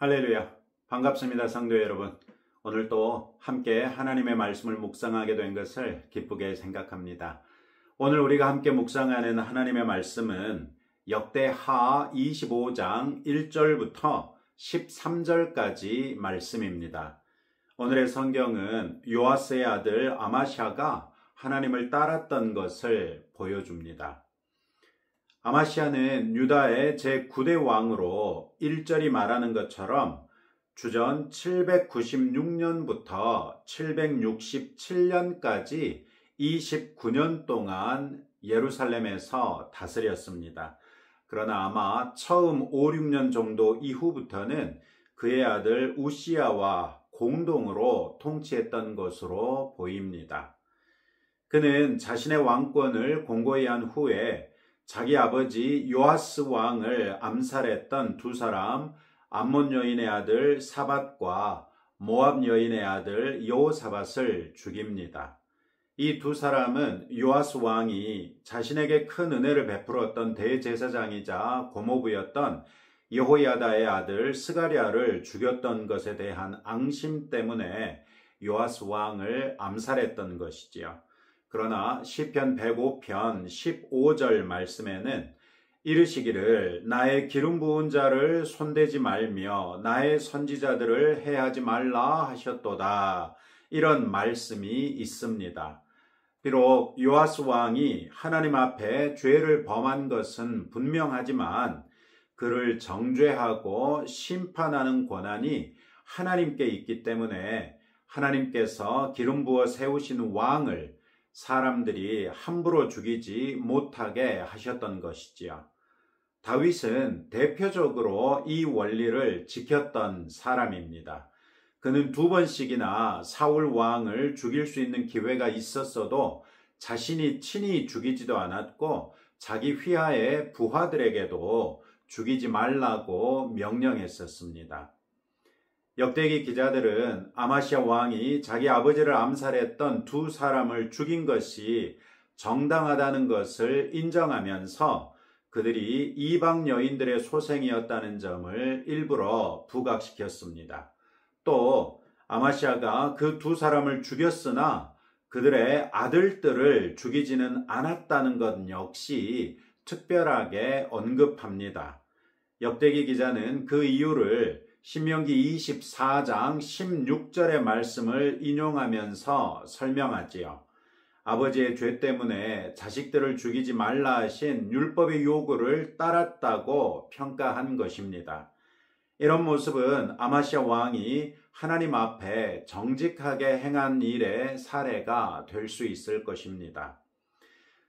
할렐루야. 반갑습니다, 성도 여러분. 오늘 또 함께 하나님의 말씀을 묵상하게 된 것을 기쁘게 생각합니다. 오늘 우리가 함께 묵상하는 하나님의 말씀은 역대하 25장 1절부터 13절까지 말씀입니다. 오늘의 성경은 요아스의 아들 아마시아가 하나님을 따랐던 것을 보여줍니다. 아마시아는 유다의 제9대 왕으로 1절이 말하는 것처럼 주전 796년부터 767년까지 29년 동안 예루살렘에서 다스렸습니다. 그러나 아마 처음 5, 6년 정도 이후부터는 그의 아들 우시야와 공동으로 통치했던 것으로 보입니다. 그는 자신의 왕권을 공고히 한 후에 자기 아버지 요아스 왕을 암살했던 두 사람, 암몬 여인의 아들 사밧과 모압 여인의 아들 여호사밧을 죽입니다. 이 두 사람은 요아스 왕이 자신에게 큰 은혜를 베풀었던 대제사장이자 고모부였던 여호야다의 아들 스가랴를 죽였던 것에 대한 앙심 때문에 요아스 왕을 암살했던 것이지요. 그러나 시편 105편 15절 말씀에는 이르시기를 나의 기름 부은 자를 손대지 말며 나의 선지자들을 해하지 말라 하셨도다. 이런 말씀이 있습니다. 비록 요아스 왕이 하나님 앞에 죄를 범한 것은 분명하지만 그를 정죄하고 심판하는 권한이 하나님께 있기 때문에 하나님께서 기름 부어 세우신 왕을 사람들이 함부로 죽이지 못하게 하셨던 것이지요. 다윗은 대표적으로 이 원리를 지켰던 사람입니다. 그는 2번씩이나 사울 왕을 죽일 수 있는 기회가 있었어도 자신이 친히 죽이지도 않았고 자기 휘하의 부하들에게도 죽이지 말라고 명령했었습니다. 역대기 기자들은 아마시아 왕이 자기 아버지를 암살했던 두 사람을 죽인 것이 정당하다는 것을 인정하면서 그들이 이방 여인들의 소생이었다는 점을 일부러 부각시켰습니다. 또 아마시아가 그 두 사람을 죽였으나 그들의 아들들을 죽이지는 않았다는 것 역시 특별하게 언급합니다. 역대기 기자는 그 이유를 신명기 24장 16절의 말씀을 인용하면서 설명하지요. 아버지의 죄 때문에 자식들을 죽이지 말라 하신 율법의 요구를 따랐다고 평가한 것입니다. 이런 모습은 아마시아 왕이 하나님 앞에 정직하게 행한 일의 사례가 될 수 있을 것입니다.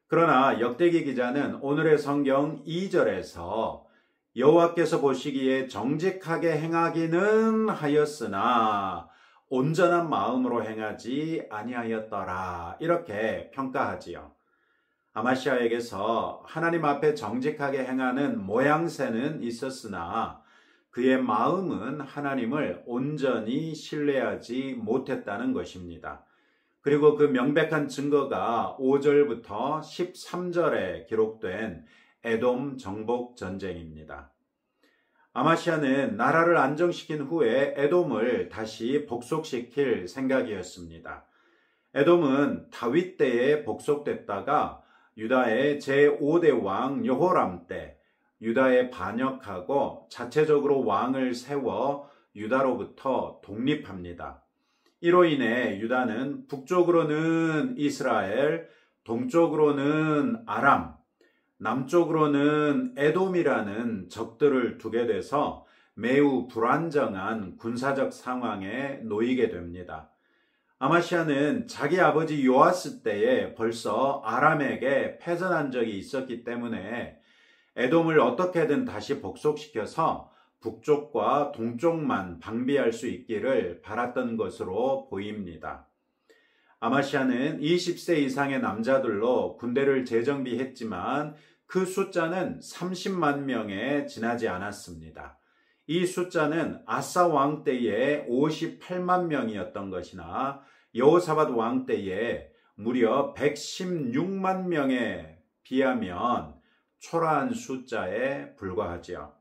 그러나 역대기 기자는 오늘의 성경 2절에서 여호와께서 보시기에 정직하게 행하기는 하였으나 온전한 마음으로 행하지 아니하였더라 이렇게 평가하지요. 아마시아에게서 하나님 앞에 정직하게 행하는 모양새는 있었으나 그의 마음은 하나님을 온전히 신뢰하지 못했다는 것입니다. 그리고 그 명백한 증거가 5절부터 13절에 기록된 에돔 정복 전쟁입니다. 아마시아는 나라를 안정시킨 후에 에돔을 다시 복속시킬 생각이었습니다. 에돔은 다윗 때에 복속됐다가 유다의 제5대 왕 여호람 때 유다에 반역하고 자체적으로 왕을 세워 유다로부터 독립합니다. 이로 인해 유다는 북쪽으로는 이스라엘, 동쪽으로는 아람, 남쪽으로는 에돔이라는 적들을 두게 돼서 매우 불안정한 군사적 상황에 놓이게 됩니다. 아마시아는 자기 아버지 요아스 때에 벌써 아람에게 패전한 적이 있었기 때문에 에돔을 어떻게든 다시 복속시켜서 북쪽과 동쪽만 방비할 수 있기를 바랐던 것으로 보입니다. 아마시아는 20세 이상의 남자들로 군대를 재정비했지만 그 숫자는 30만 명에 지나지 않았습니다. 이 숫자는 아사 왕 때에 58만 명이었던 것이나 여호사밧 왕 때에 무려 116만 명에 비하면 초라한 숫자에 불과하지요.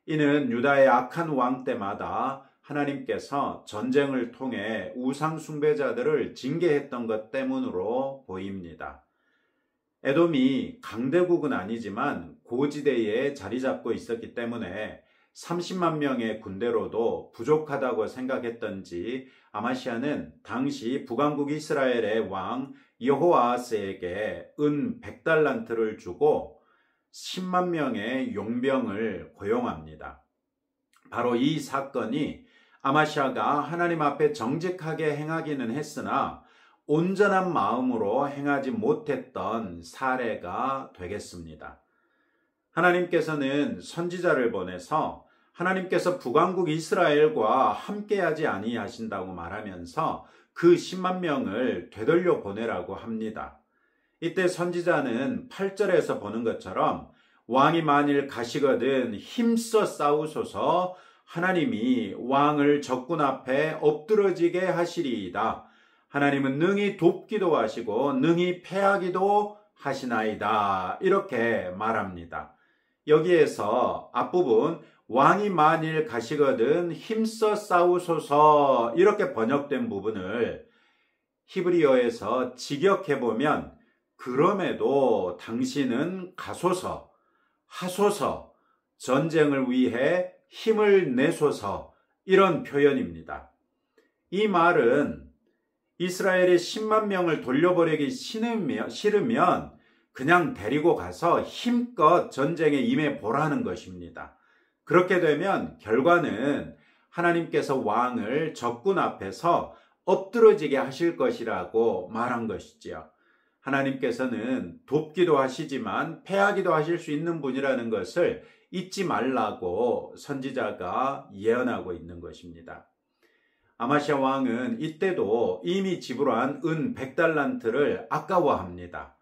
이는 유다의 악한 왕 때마다 하나님께서 전쟁을 통해 우상 숭배자들을 징계했던 것 때문으로 보입니다. 에돔이 강대국은 아니지만 고지대에 자리 잡고 있었기 때문에 30만 명의 군대로도 부족하다고 생각했던지 아마시아는 당시 북왕국 이스라엘의 왕 여호아스에게 은 100달란트를 주고 10만 명의 용병을 고용합니다. 바로 이 사건이 아마시아가 하나님 앞에 정직하게 행하기는 했으나 온전한 마음으로 행하지 못했던 사례가 되겠습니다. 하나님께서는 선지자를 보내서 하나님께서 북왕국 이스라엘과 함께하지 아니하신다고 말하면서 그 10만 명을 되돌려 보내라고 합니다. 이때 선지자는 8절에서 보는 것처럼 왕이 만일 가시거든 힘써 싸우소서 하나님이 왕을 적군 앞에 엎드러지게 하시리이다. 하나님은 능히 돕기도 하시고 능히 패하기도 하시나이다. 이렇게 말합니다. 여기에서 앞부분 왕이 만일 가시거든 힘써 싸우소서 이렇게 번역된 부분을 히브리어에서 직역해보면 그럼에도 당신은 가소서, 하소서, 전쟁을 위해 힘을 내소서 이런 표현입니다. 이 말은 이스라엘의 10만 명을 돌려보내기 싫으면 그냥 데리고 가서 힘껏 전쟁에 임해 보라는 것입니다. 그렇게 되면 결과는 하나님께서 왕을 적군 앞에서 엎드러지게 하실 것이라고 말한 것이지요. 하나님께서는 돕기도 하시지만 패하기도 하실 수 있는 분이라는 것을 잊지 말라고 선지자가 예언하고 있는 것입니다. 아마시아 왕은 이때도 이미 지불한 은 100달란트를 아까워합니다.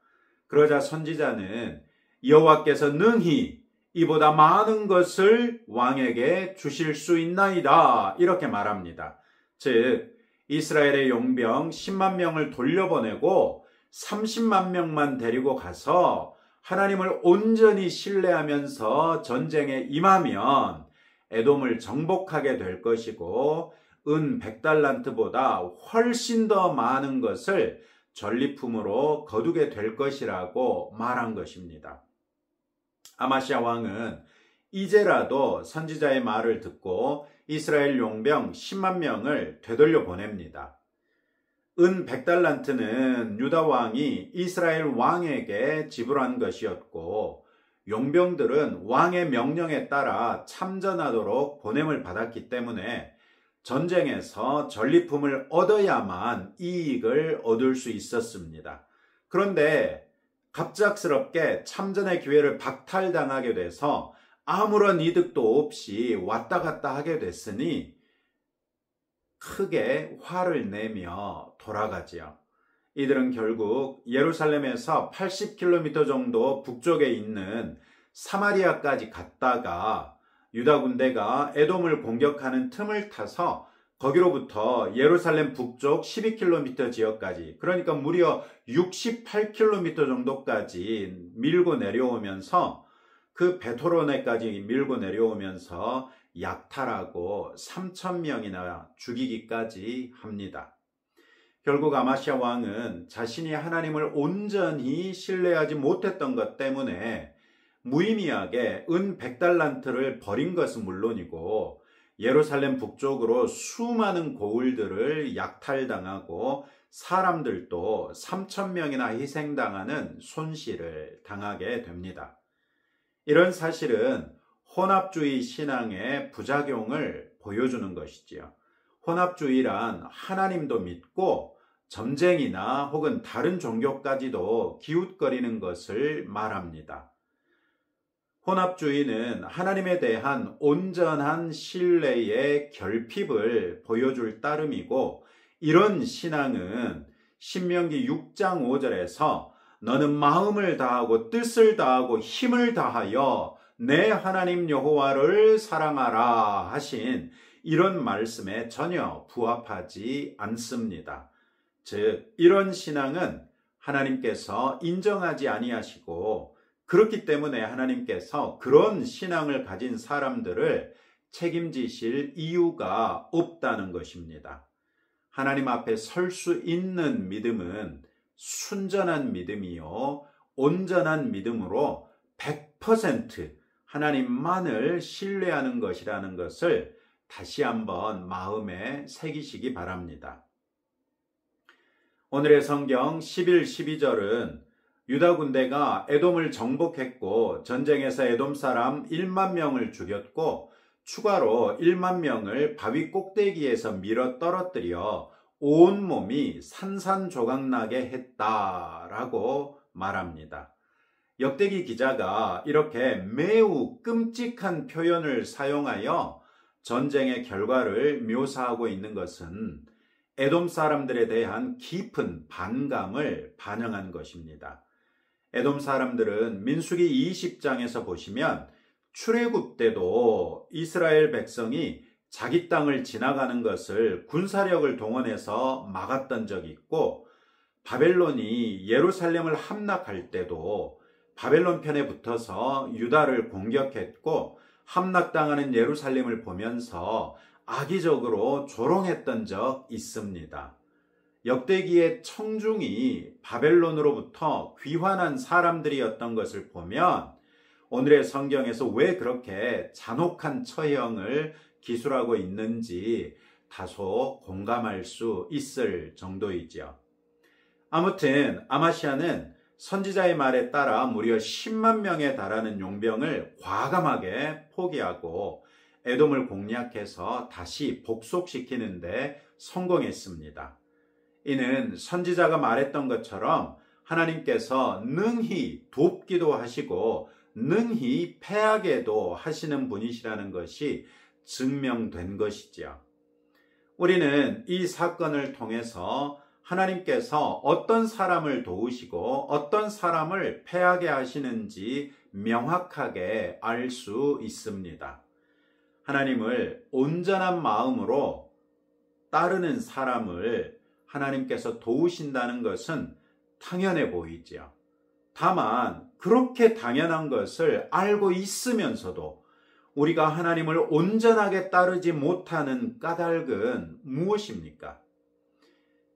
그러자 선지자는 여호와께서 능히 이보다 많은 것을 왕에게 주실 수 있나이다 이렇게 말합니다. 즉 이스라엘의 용병 10만 명을 돌려보내고 30만 명만 데리고 가서 하나님을 온전히 신뢰하면서 전쟁에 임하면 에돔을 정복하게 될 것이고 은 100달란트보다 훨씬 더 많은 것을 전리품으로 거두게 될 것이라고 말한 것입니다. 아마시아 왕은 이제라도 선지자의 말을 듣고 이스라엘 용병 10만 명을 되돌려 보냅니다. 은 100달란트는 유다 왕이 이스라엘 왕에게 지불한 것이었고 용병들은 왕의 명령에 따라 참전하도록 보냄을 받았기 때문에 전쟁에서 전리품을 얻어야만 이익을 얻을 수 있었습니다. 그런데 갑작스럽게 참전의 기회를 박탈당하게 돼서 아무런 이득도 없이 왔다 갔다 하게 됐으니 크게 화를 내며 돌아가지요. 이들은 결국 예루살렘에서 80km 정도 북쪽에 있는 사마리아까지 갔다가 유다 군대가 에돔을 공격하는 틈을 타서 거기로부터 예루살렘 북쪽 12km 지역까지, 그러니까 무려 68km 정도까지 밀고 내려오면서 그 베토로네까지 밀고 내려오면서 약탈하고 3,000명이나 죽이기까지 합니다. 결국 아마시아 왕은 자신이 하나님을 온전히 신뢰하지 못했던 것 때문에 무의미하게 은 100달란트를 버린 것은 물론이고 예루살렘 북쪽으로 수많은 고을들을 약탈당하고 사람들도 3,000명이나 희생당하는 손실을 당하게 됩니다. 이런 사실은 혼합주의 신앙의 부작용을 보여주는 것이지요. 혼합주의란 하나님도 믿고 점쟁이나 혹은 다른 종교까지도 기웃거리는 것을 말합니다. 혼합주의는 하나님에 대한 온전한 신뢰의 결핍을 보여줄 따름이고, 이런 신앙은 신명기 6장 5절에서 너는 마음을 다하고 뜻을 다하고 힘을 다하여 내 하나님 여호와를 사랑하라 하신 이런 말씀에 전혀 부합하지 않습니다. 즉 이런 신앙은 하나님께서 인정하지 아니하시고 그렇기 때문에 하나님께서 그런 신앙을 가진 사람들을 책임지실 이유가 없다는 것입니다. 하나님 앞에 설 수 있는 믿음은 순전한 믿음이요, 온전한 믿음으로 100% 하나님만을 신뢰하는 것이라는 것을 다시 한번 마음에 새기시기 바랍니다. 오늘의 성경 11, 12절은 유다 군대가 에돔을 정복했고 전쟁에서 에돔 사람 1만 명을 죽였고 추가로 1만 명을 바위 꼭대기에서 밀어 떨어뜨려 온몸이 산산조각나게 했다라고 말합니다. 역대기 기자가 이렇게 매우 끔찍한 표현을 사용하여 전쟁의 결과를 묘사하고 있는 것은 에돔 사람들에 대한 깊은 반감을 반영한 것입니다. 에돔 사람들은 민수기 20장에서 보시면 출애굽 때도 이스라엘 백성이 자기 땅을 지나가는 것을 군사력을 동원해서 막았던 적이 있고, 바벨론이 예루살렘을 함락할 때도 바벨론 편에 붙어서 유다를 공격했고 함락당하는 예루살렘을 보면서 악의적으로 조롱했던 적 있습니다. 역대기의 청중이 바벨론으로부터 귀환한 사람들이었던 것을 보면 오늘의 성경에서 왜 그렇게 잔혹한 처형을 기술하고 있는지 다소 공감할 수 있을 정도이죠. 아무튼 아마시아는 선지자의 말에 따라 무려 10만 명에 달하는 용병을 과감하게 포기하고 에돔을 공략해서 다시 복속시키는 데 성공했습니다. 이는 선지자가 말했던 것처럼 하나님께서 능히 돕기도 하시고 능히 패하게도 하시는 분이시라는 것이 증명된 것이지요. 우리는 이 사건을 통해서 하나님께서 어떤 사람을 도우시고 어떤 사람을 패하게 하시는지 명확하게 알 수 있습니다. 하나님을 온전한 마음으로 따르는 사람을 하나님께서 도우신다는 것은 당연해 보이지요. 다만 그렇게 당연한 것을 알고 있으면서도 우리가 하나님을 온전하게 따르지 못하는 까닭은 무엇입니까?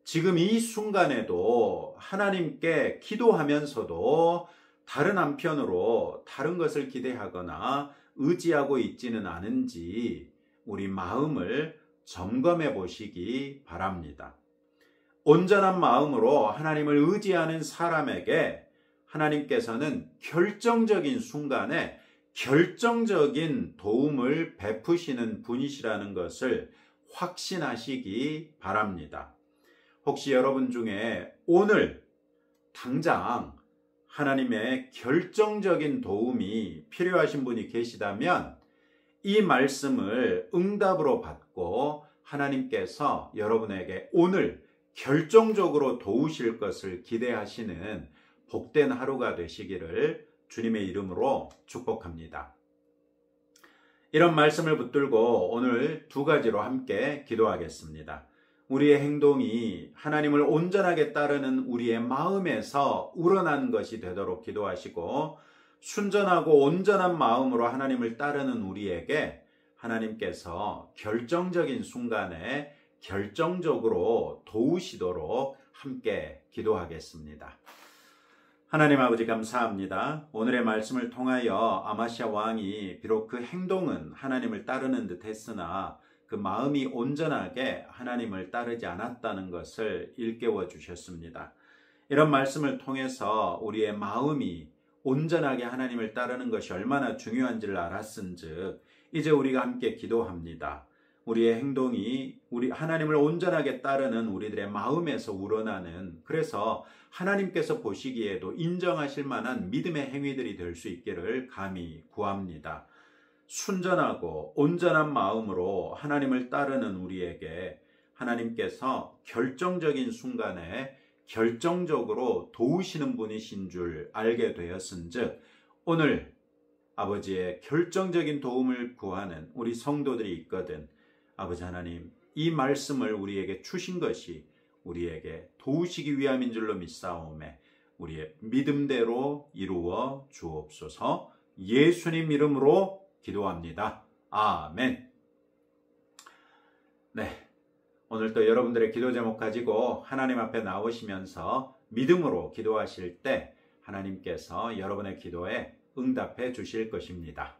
지금 이 순간에도 하나님께 기도하면서도 다른 한편으로 다른 것을 기대하거나 의지하고 있지는 않은지 우리 마음을 점검해 보시기 바랍니다. 온전한 마음으로 하나님을 의지하는 사람에게 하나님께서는 결정적인 순간에 결정적인 도움을 베푸시는 분이시라는 것을 확신하시기 바랍니다. 혹시 여러분 중에 오늘 당장 하나님의 결정적인 도움이 필요하신 분이 계시다면 이 말씀을 응답으로 받고 하나님께서 여러분에게 오늘 결정적으로 도우실 것을 기대하시는 복된 하루가 되시기를 주님의 이름으로 축복합니다. 이런 말씀을 붙들고 오늘 두 가지로 함께 기도하겠습니다. 우리의 행동이 하나님을 온전하게 따르는 우리의 마음에서 우러난 것이 되도록 기도하시고, 순전하고 온전한 마음으로 하나님을 따르는 우리에게 하나님께서 결정적인 순간에 결정적으로 도우시도록 함께 기도하겠습니다. 하나님 아버지 감사합니다. 오늘의 말씀을 통하여 아마시아 왕이 비록 그 행동은 하나님을 따르는 듯 했으나 그 마음이 온전하게 하나님을 따르지 않았다는 것을 일깨워 주셨습니다. 이런 말씀을 통해서 우리의 마음이 온전하게 하나님을 따르는 것이 얼마나 중요한지를 알았은즉 이제 우리가 함께 기도합니다. 우리의 행동이 우리 하나님을 온전하게 따르는 우리들의 마음에서 우러나는, 그래서 하나님께서 보시기에도 인정하실 만한 믿음의 행위들이 될 수 있기를 감히 구합니다. 순전하고 온전한 마음으로 하나님을 따르는 우리에게 하나님께서 결정적인 순간에 결정적으로 도우시는 분이신 줄 알게 되었은즉 오늘 아버지의 결정적인 도움을 구하는 우리 성도들이 있거든 아버지 하나님, 이 말씀을 우리에게 주신 것이 우리에게 도우시기 위함인 줄로 믿사오매 우리의 믿음대로 이루어 주옵소서. 예수님 이름으로 기도합니다. 아멘. 네, 오늘 또 여러분들의 기도 제목 가지고 하나님 앞에 나오시면서 믿음으로 기도하실 때 하나님께서 여러분의 기도에 응답해 주실 것입니다.